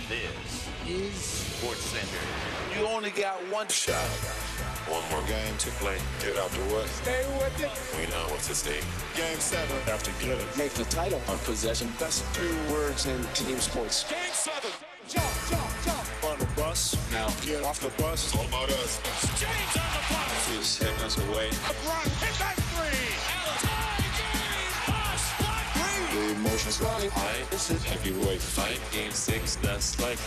This is Sportscenter. You only got one shot. One more game to play. Get out the way. Stay with it. We know what's at stake. Game 7. Have to get it. Make the title on possession. Best 2 words in team sports. Game 7. Jump, jump, jump. On the bus. Now get off the bus. It's all about us. James on the bus. He's heading us away. LeBron hit that 3. Allen. Tie game. Push. Block. The emotions running high. This is Heavyweight fight. Game 6. That's like.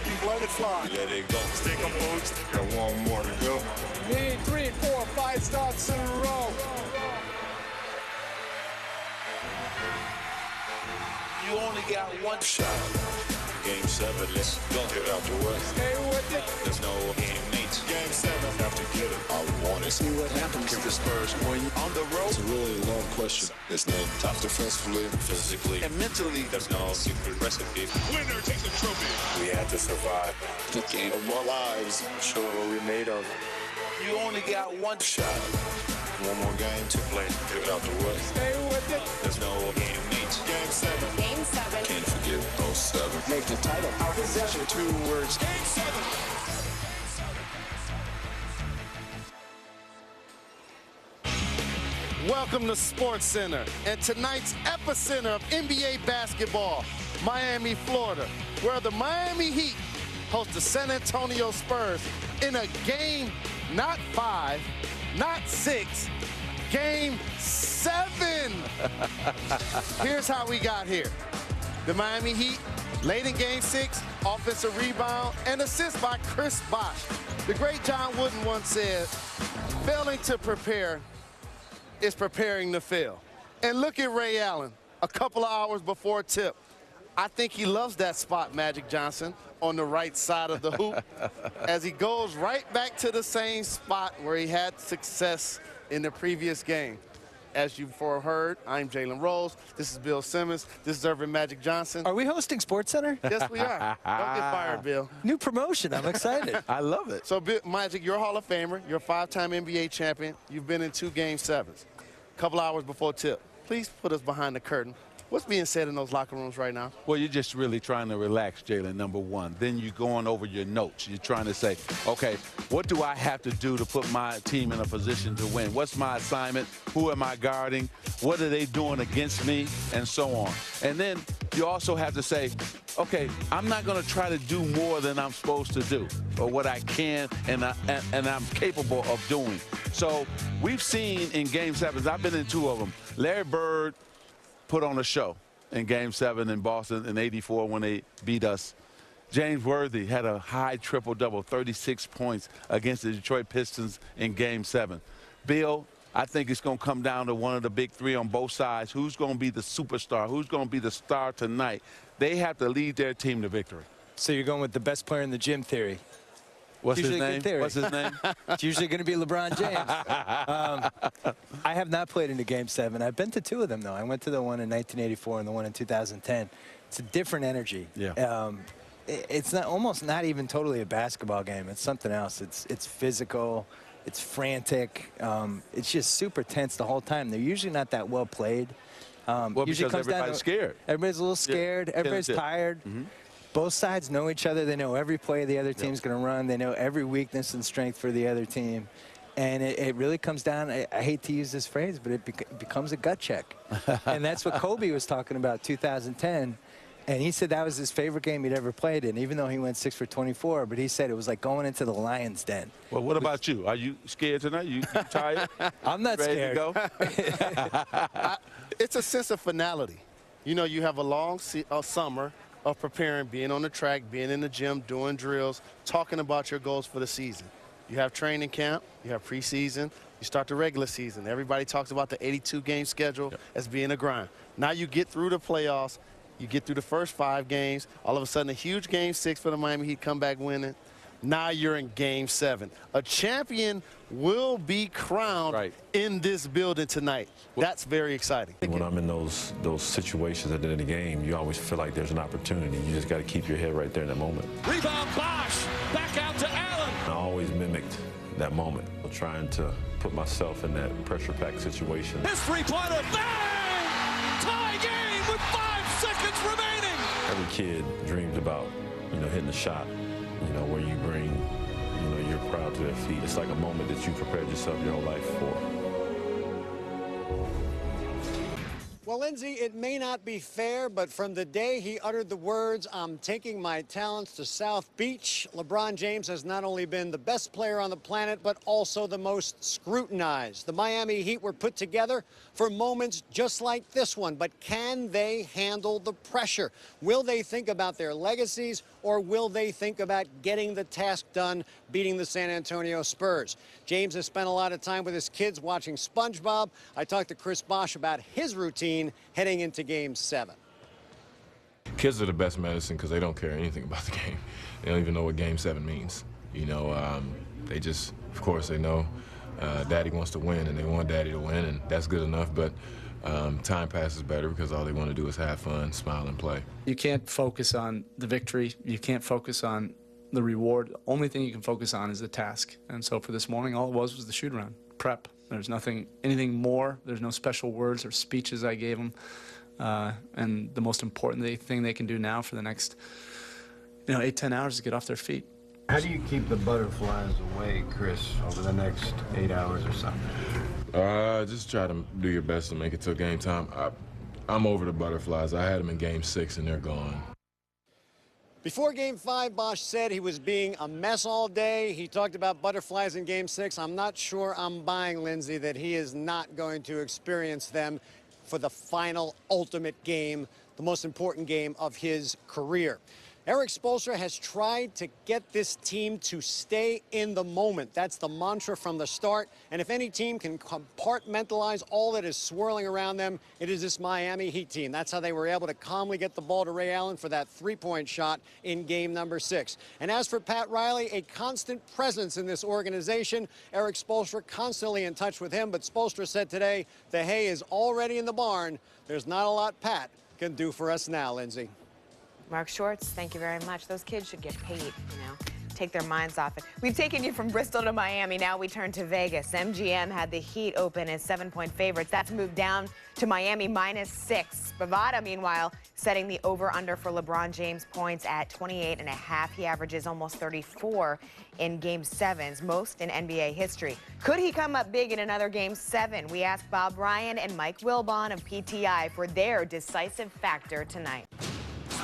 You let it fly. Let it go. Stay composed. Got one more to go. Need 3, 4, 5 starts in a row. You only got one shot. Game 7. Let's go. Get out the way. Stay with it. There's no game 8. Game 7. Have to get it. I want to See what happens if the Spurs win on the road. It's a really long question. It's not top defensively, physically, And mentally, there's no secret recipe. Winner takes a trophy. We had to survive. The game Of our lives, show what we made of. you only got one shot. One more game to play. Get out the way. Stay with it. There's no game 8. Game 7. Game 7. Can't forget those 7. make the title on possession. 2 words. Game 7. Welcome to SportsCenter and tonight's epicenter of NBA basketball, Miami, Florida, where the Miami Heat host the San Antonio Spurs in a game not 5, not 6, game 7. Here's how we got here. The Miami Heat, late in game 6, offensive rebound and assist by Chris Bosh. The great John Wooden once said, failing to prepare is preparing to fail. And look at Ray Allen, a couple of hours before tip. I think he loves that spot, Magic Johnson, on the right side of the hoop, as he goes right back to the same spot where he had success in the previous game. As you've heard, I'm Jalen Rose. This is Bill Simmons. This is Irvin Magic Johnson. Are we hosting SportsCenter? Yes, we are. Don't get fired, Bill. New promotion. I'm excited. I love it. So, Bill, Magic, you're a Hall of Famer. You're a 5-time NBA champion. You've been in 2 game 7s. A couple hours before tip. Please put us behind the curtain. What's being said in those locker rooms right now? Well, you're just really trying to relax, Jalen, number one. Then you're going over your notes. You're trying to say, okay, what do I have to do to put my team in a position to win? What's my assignment? Who am I guarding? What are they doing against me? And so on. And then you also have to say, okay, I'm not going to try to do more than I'm supposed to do or what I can and I'm capable of doing. So we've seen in Game 7s, I've been in 2 of them, Larry Bird put on a show in Game 7 in Boston in '84 when they beat us. James Worthy had a high triple-double, 36 points against the Detroit Pistons in Game 7. Bill, I think it's going to come down to one of the big 3 on both sides. Who's going to be the superstar? Who's going to be the star tonight? They have to lead their team to victory. So you're going with the best player in the gym theory. What's his Usually a name? good theory. What's his name? It's usually going to be LeBron James. I have not played in a Game 7. I've been to 2 of them, though. I went to the one in 1984 and the one in 2010. It's a different energy. Yeah. It's not almost not even totally a basketball game. It's something else. It's physical. It's frantic. It's just super tense the whole time. They're usually not that well played. Well, usually because comes down everybody's to, scared. Everybody's a little scared. Yeah. Everybody's tired. Mm-hmm. Both sides know each other. They know every play the other team's going to run. They know every weakness and strength for the other team. And it really comes down, I hate to use this phrase, but it becomes a gut check. And that's what Kobe was talking about 2010. And he said that was his favorite game he'd ever played in, even though he went 6 for 24. But he said it was like going into the lion's den. Well, what about you? Are you scared tonight? You tired? I'm not Ready scared. to go? It's a sense of finality. You know, you have a long summer of preparing, being on the track, being in the gym, doing drills, talking about your goals for the season. You have training camp, you have preseason, you start the regular season. Everybody talks about the 82-game schedule as being a grind. Now you get through the playoffs, you get through the first 5 games, all of a sudden a huge Game 6 for the Miami Heat, come back winning. Now you're in Game 7. A champion will be crowned in this building tonight. That's very exciting. When I'm in those situations at the end of the game, you always feel like there's an opportunity. You just got to keep your head right there in that moment. Rebound Bosh. Back out to Allen. I always mimicked that moment, trying to put myself in that pressure-packed situation. His 3-pointer. Bang! Tie game with 5 seconds remaining. Every kid dreams about hitting a shot, where you bring, your crowd to their feet. It's like a moment that you prepared yourself your whole life for. Well, Lindsay, it may not be fair, but from the day he uttered the words, "I'm taking my talents to South Beach," LeBron James has not only been the best player on the planet, but also the most scrutinized. The Miami Heat were put together for moments just like this one, but can they handle the pressure? Will they think about their legacies, or will they think about getting the task done, beating the San Antonio Spurs? James has spent a lot of time with his kids watching SpongeBob. I talked to Chris Bosh about his routine heading into Game 7. Kids are the best medicine because they don't care anything about the game. They don't even know what Game 7 means. They just, of course, they know Daddy wants to win, and they want Daddy to win, and that's good enough. But time passes better because all they want to do is have fun, smile, and play. You can't focus on the victory. You can't focus on the reward. The only thing you can focus on is the task. And so for this morning, all it was the shoot-around, prep. There's anything more. There's no special words or speeches I gave them. And the most important thing they can do now for the next, 8-10 hours is get off their feet. How do you keep the butterflies away, Chris, over the next 8 hours or something? Just try to do your best to make it till game time. I'm over the butterflies. I had them in Game 6, and they're gone. Before Game 5, Bosh said he was being a mess all day. He talked about butterflies in Game 6. I'm not sure I'm buying, Lindsay, that he is not going to experience them for the final ultimate game, the most important game of his career. Erik Spoelstra has tried to get this team to stay in the moment. That's the mantra from the start. And if any team can compartmentalize all that is swirling around them, it is this Miami Heat team. That's how they were able to calmly get the ball to Ray Allen for that three-point shot in game number 6. And as for Pat Riley, a constant presence in this organization. Erik Spoelstra constantly in touch with him, but Spoelstra said today the hay is already in the barn. There's not a lot Pat can do for us now, Lindsay. Mark Schwartz, thank you very much. Those kids should get paid, take their minds off it. We've taken you from Bristol to Miami. Now we turn to Vegas. MGM had the Heat open as 7-point favorites. That's moved down to Miami -6. Bovada, meanwhile, setting the over-under for LeBron James points at 28.5. He averages almost 34 in Game 7s, most in NBA history. Could he come up big in another Game 7? We asked Bob Ryan and Mike Wilbon of PTI for their decisive factor tonight.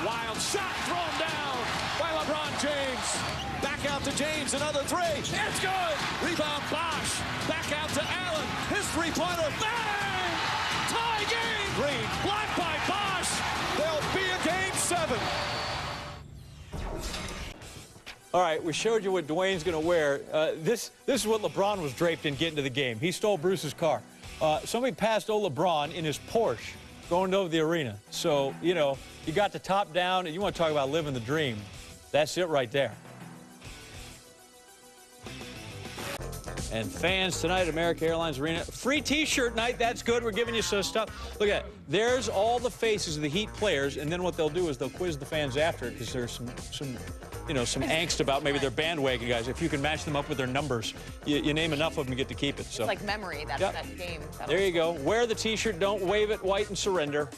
Wild shot thrown down by LeBron James. Back out to James, another three. It's good. Rebound Bosh. Back out to Allen. His three-pointer. Bang! Tie game. Green blocked by Bosh. There'll be a Game 7. All right, we showed you what Dwayne's going to wear. This is what LeBron was draped in getting to the game. He stole Bruce's car. Somebody passed old LeBron in his Porsche going over the arena. So, you got the top down, and you want to talk about living the dream. That's it right there. And fans tonight at American Airlines Arena, free T-shirt night. That's good. We're giving you some stuff. Look at it. There's all the faces of the Heat players, and then what they'll do is they'll quiz the fans after it because there's some angst about maybe their bandwagon guys. If you can match them up with their numbers, you name enough of them, you get to keep it. So it's like memory. That's that game. There you go. Wear the T-shirt. Don't wave it. White and surrender.